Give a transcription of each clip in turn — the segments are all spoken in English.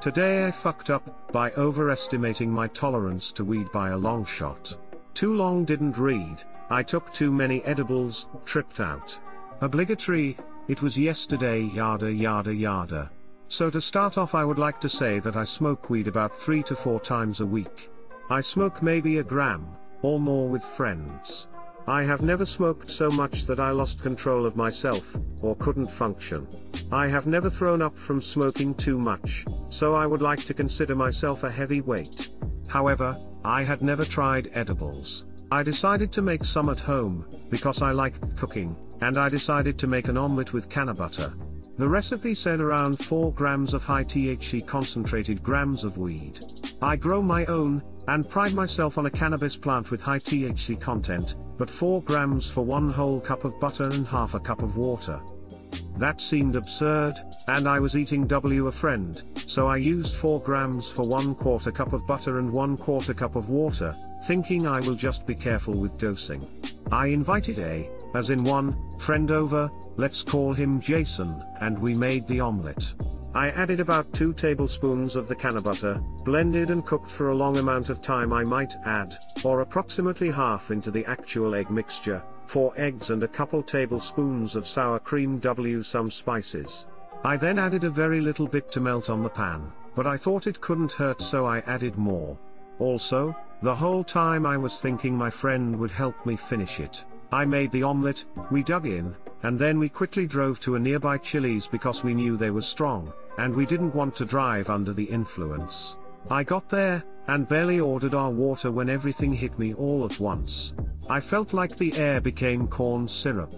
Today I fucked up by overestimating my tolerance to weed by a long shot. Too long didn't read, I took too many edibles, tripped out. Obligatory, it was yesterday yada yada yada. So to start off I would like to say that I smoke weed about 3 to 4 times a week. I smoke maybe a gram, or more with friends. I have never smoked so much that I lost control of myself, or couldn't function. I have never thrown up from smoking too much, so I would like to consider myself a heavyweight. However, I had never tried edibles. I decided to make some at home, because I like cooking, and I decided to make an omelette with canna butter. The recipe said around 4 grams of high THC concentrated grams of weed. I grow my own, and pride myself on a cannabis plant with high THC content, but 4 grams for 1 whole cup of butter and half a cup of water. That seemed absurd, and I was eating a friend, so I used 4 grams for 1/4 cup of butter and 1/4 cup of water, thinking I will just be careful with dosing. I invited as in one, friend over, let's call him Jason, and we made the omelette. I added about 2 tablespoons of the canna butter, blended and cooked for a long amount of time I might add, or approximately half into the actual egg mixture, 4 eggs and a couple tablespoons of sour cream some spices. I then added a very little bit to melt on the pan, but I thought it couldn't hurt so I added more. Also, the whole time I was thinking my friend would help me finish it. I made the omelette, we dug in, and then we quickly drove to a nearby Chili's because we knew they were strong, and we didn't want to drive under the influence. I got there, and barely ordered our water when everything hit me all at once. I felt like the air became corn syrup.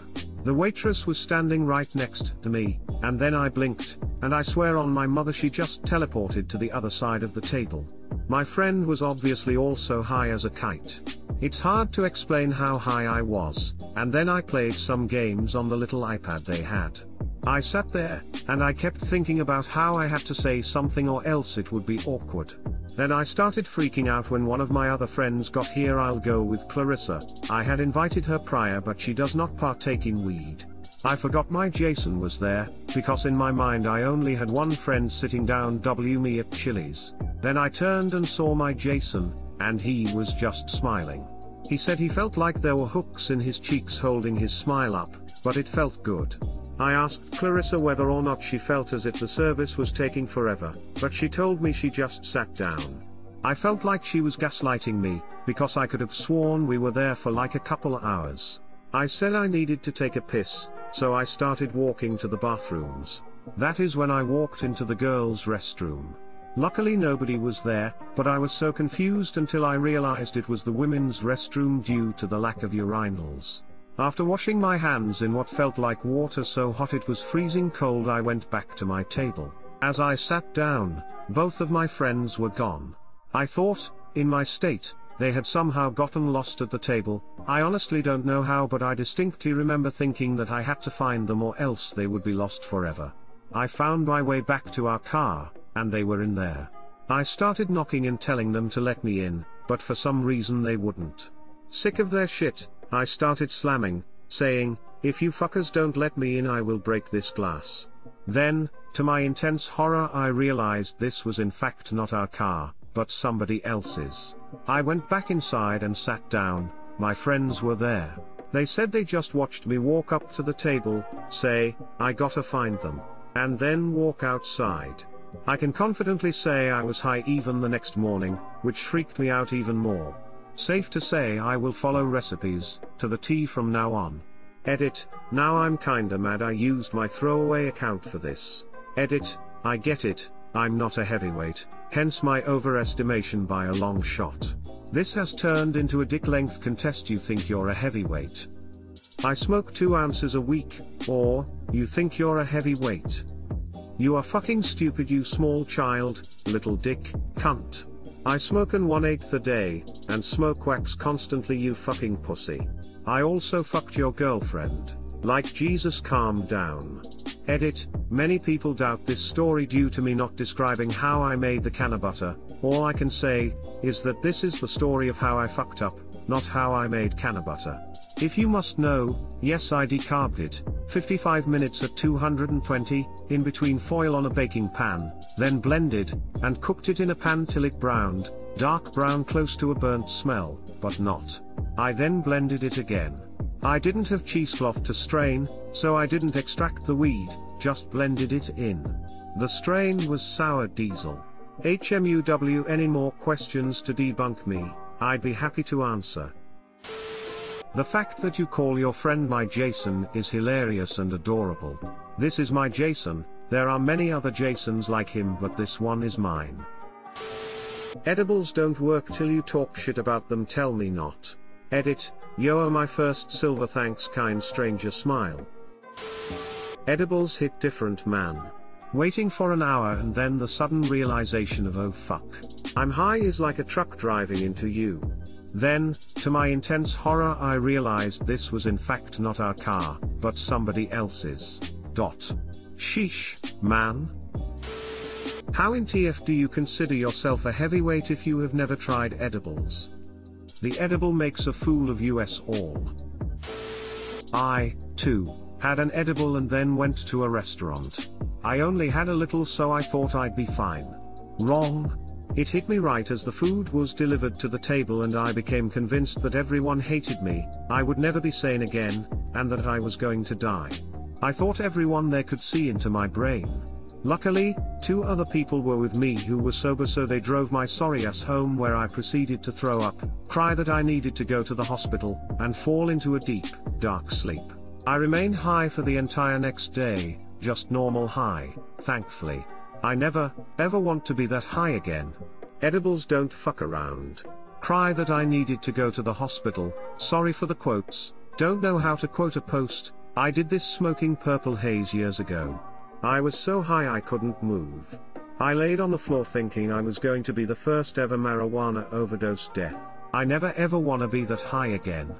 The waitress was standing right next to me, and then I blinked, and I swear on my mother she just teleported to the other side of the table. My friend was obviously also high as a kite. It's hard to explain how high I was, and then I played some games on the little iPad they had. I sat there, and I kept thinking about how I had to say something or else it would be awkward. Then I started freaking out when one of my other friends got here. I'll go with Clarissa. I had invited her prior but she does not partake in weed. I forgot my Jason was there, because in my mind I only had one friend sitting down me at Chili's. Then I turned and saw my Jason, and he was just smiling. He said he felt like there were hooks in his cheeks holding his smile up, but it felt good. I asked Clarissa whether or not she felt as if the service was taking forever, but she told me she just sat down. I felt like she was gaslighting me, because I could have sworn we were there for like a couple hours. I said I needed to take a piss, so I started walking to the bathrooms. That is when I walked into the girls' restroom. Luckily nobody was there, but I was so confused until I realized it was the women's restroom due to the lack of urinals. After washing my hands in what felt like water so hot it was freezing cold, I went back to my table. As I sat down, both of my friends were gone. I thought, in my state, they had somehow gotten lost at the table. I honestly don't know how, but I distinctly remember thinking that I had to find them or else they would be lost forever. I found my way back to our car, and they were in there. I started knocking and telling them to let me in, but for some reason they wouldn't. Sick of their shit, I started slamming, saying, "If you fuckers don't let me in, I will break this glass." Then, to my intense horror, I realized this was in fact not our car, but somebody else's. I went back inside and sat down. My friends were there. They said they just watched me walk up to the table, say, "I gotta find them," and then walk outside. I can confidently say I was high even the next morning, which freaked me out even more. Safe to say I will follow recipes to the T from now on. Edit, now I'm kinda mad I used my throwaway account for this. Edit, I get it, I'm not a heavyweight, hence my overestimation by a long shot. This has turned into a dick length contest. You think you're a heavyweight? I smoke 2 ounces a week, or, you think you're a heavyweight? You are fucking stupid, you small child, little dick, cunt. I smoke an 1/8 a day, and smoke wax constantly, you fucking pussy. I also fucked your girlfriend. Like Jesus, calm down. Edit, many people doubt this story due to me not describing how I made the canna butter. All I can say is that this is the story of how I fucked up, not how I made canna butter. If you must know, yes, I decarbed it, 55 minutes at 220, in between foil on a baking pan, then blended, and cooked it in a pan till it browned, dark brown close to a burnt smell, but not. I then blended it again. I didn't have cheesecloth to strain, so I didn't extract the weed, just blended it in. The strain was sour diesel. HMUW. Any more questions to debunk me? I'd be happy to answer. The fact that you call your friend my Jason is hilarious and adorable. This is my Jason, there are many other Jasons like him but this one is mine. Edibles don't work till you talk shit about them, tell me not. Edit, yo my first silver thanks kind stranger smile. Edibles hit different man. Waiting for an hour and then the sudden realization of oh fuck. I'm high is like a truck driving into you. Then, to my intense horror I realized this was in fact not our car, but somebody else's. Sheesh, man. How in TF do you consider yourself a heavyweight if you have never tried edibles? The edible makes a fool of us all. I, too, had an edible and then went to a restaurant. I only had a little so I thought I'd be fine. Wrong. It hit me right as the food was delivered to the table and I became convinced that everyone hated me, I would never be sane again, and that I was going to die. I thought everyone there could see into my brain. Luckily, 2 other people were with me who were sober so they drove my sorry ass home where I proceeded to throw up, cry that I needed to go to the hospital, and fall into a deep, dark sleep. I remained high for the entire next day, just normal high, thankfully. I never, ever want to be that high again. Edibles don't fuck around. Cry that I needed to go to the hospital, sorry for the quotes, don't know how to quote a post, I did this smoking purple haze years ago. I was so high I couldn't move. I laid on the floor thinking I was going to be the first ever marijuana overdose death. I never ever wanna be that high again.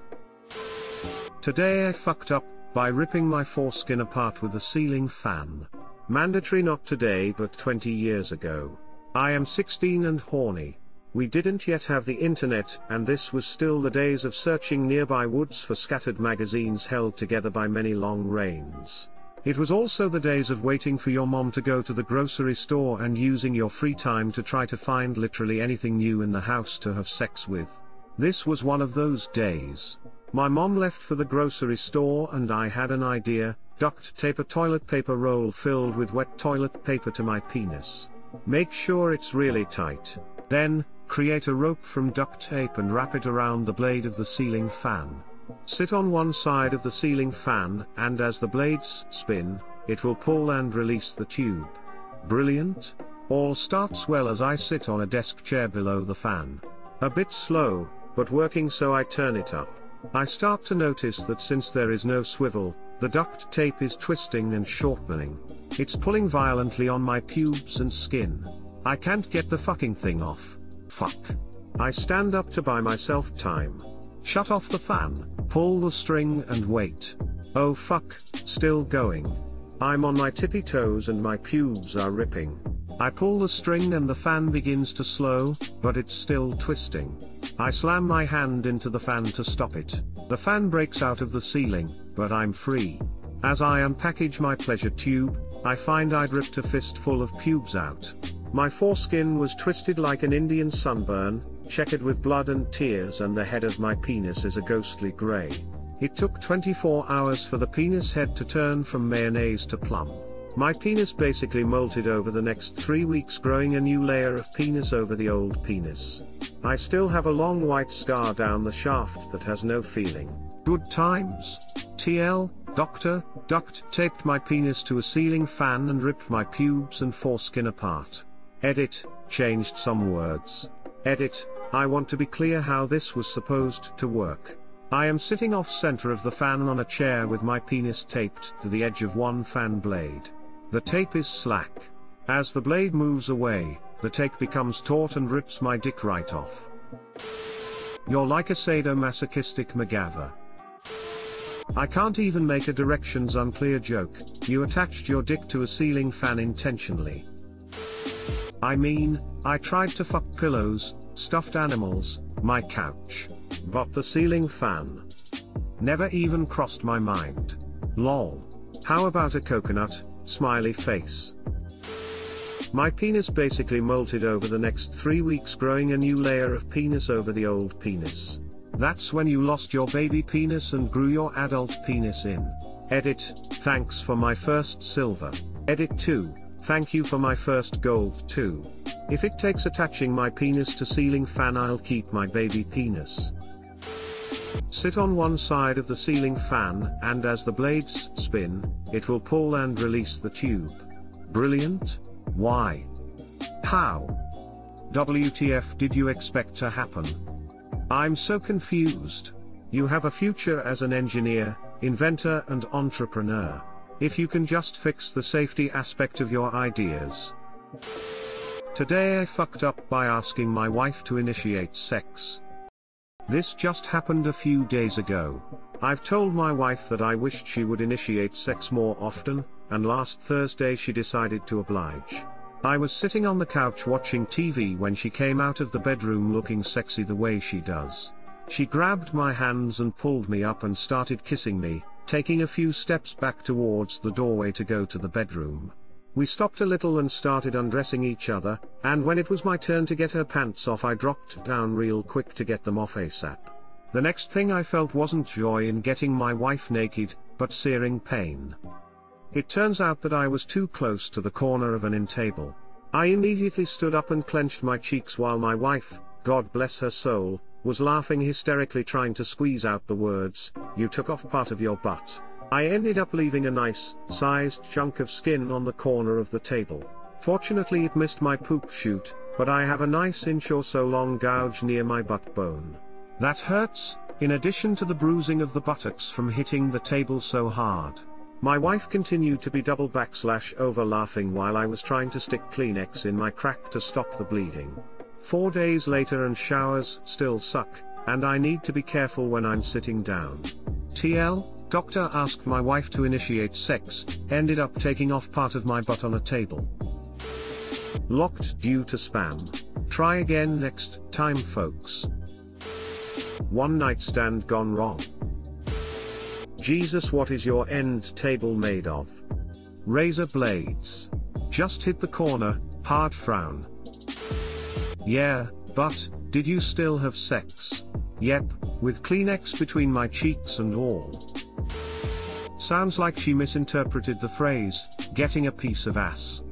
Today I fucked up, by ripping my foreskin apart with a ceiling fan. Mandatory not today but 20 years ago. I am 16 and horny. We didn't yet have the internet and this was still the days of searching nearby woods for scattered magazines held together by many long rains. It was also the days of waiting for your mom to go to the grocery store and using your free time to try to find literally anything new in the house to have sex with. This was one of those days. My mom left for the grocery store and I had an idea, duct tape a toilet paper roll filled with wet toilet paper to my penis. Make sure it's really tight. Then, create a rope from duct tape and wrap it around the blade of the ceiling fan. Sit on one side of the ceiling fan and as the blades spin, it will pull and release the tube. Brilliant? All starts well as I sit on a desk chair below the fan. A bit slow, but working so I turn it up. I start to notice that since there is no swivel, the duct tape is twisting and shortening. It's pulling violently on my pubes and skin. I can't get the fucking thing off. Fuck. I stand up to buy myself time. Shut off the fan, pull the string and wait. Oh fuck, still going. I'm on my tippy toes and my pubes are ripping. I pull the string and the fan begins to slow, but it's still twisting. I slam my hand into the fan to stop it. The fan breaks out of the ceiling, but I'm free. As I unpackage my pleasure tube, I find I'd ripped a fistful of pubes out. My foreskin was twisted like an Indian sunburn, checkered with blood and tears, and the head of my penis is a ghostly grey. It took 24 hours for the penis head to turn from mayonnaise to plum. My penis basically molted over the next 3 weeks, growing a new layer of penis over the old penis. I still have a long white scar down the shaft that has no feeling. Good times. TL, doctor, duct taped my penis to a ceiling fan and ripped my pubes and foreskin apart. Edit, changed some words. Edit, I want to be clear how this was supposed to work. I am sitting off center of the fan on a chair with my penis taped to the edge of one fan blade. The tape is slack. As the blade moves away, the tape becomes taut and rips my dick right off. You're like a sadomasochistic MacGyver. I can't even make a directions unclear joke. You attached your dick to a ceiling fan intentionally. I mean, I tried to fuck pillows, stuffed animals, my couch. But the ceiling fan never even crossed my mind. Lol. How about a coconut, smiley face? My penis basically molted over the next 3 weeks, growing a new layer of penis over the old penis. That's when you lost your baby penis and grew your adult penis in. Edit, thanks for my first silver. Edit 2, thank you for my first gold too. If it takes attaching my penis to ceiling fan, I'll keep my baby penis. Sit on one side of the ceiling fan, and as the blades spin, it will pull and release the tube. Brilliant? Why? How? WTF did you expect to happen? I'm so confused. You have a future as an engineer, inventor and entrepreneur. If you can just fix the safety aspect of your ideas. Today I fucked up by asking my wife to initiate sex. This just happened a few days ago. I've told my wife that I wished she would initiate sex more often, and last Thursday she decided to oblige. I was sitting on the couch watching TV when she came out of the bedroom looking sexy the way she does. She grabbed my hands and pulled me up and started kissing me, taking a few steps back towards the doorway to go to the bedroom. We stopped a little and started undressing each other, and when it was my turn to get her pants off, I dropped down real quick to get them off ASAP. The next thing I felt wasn't joy in getting my wife naked, but searing pain. It turns out that I was too close to the corner of an end table. I immediately stood up and clenched my cheeks while my wife, God bless her soul, was laughing hysterically, trying to squeeze out the words, "You took off part of your butt." I ended up leaving a nice, sized chunk of skin on the corner of the table. Fortunately it missed my poop chute, but I have a nice inch or so long gouge near my butt bone. That hurts, in addition to the bruising of the buttocks from hitting the table so hard. My wife continued to be double/over laughing while I was trying to stick Kleenex in my crack to stop the bleeding. 4 days later and showers still suck, and I need to be careful when I'm sitting down. TL, doctor asked my wife to initiate sex, ended up taking off part of my butt on a table. Locked due to spam. Try again next time, folks. One night stand gone wrong. Jesus, what is your end table made of? Razor blades. Just hit the corner, hard frown. Yeah, but, did you still have sex? Yep, with Kleenex between my cheeks and all. Sounds like she misinterpreted the phrase, getting a piece of ass.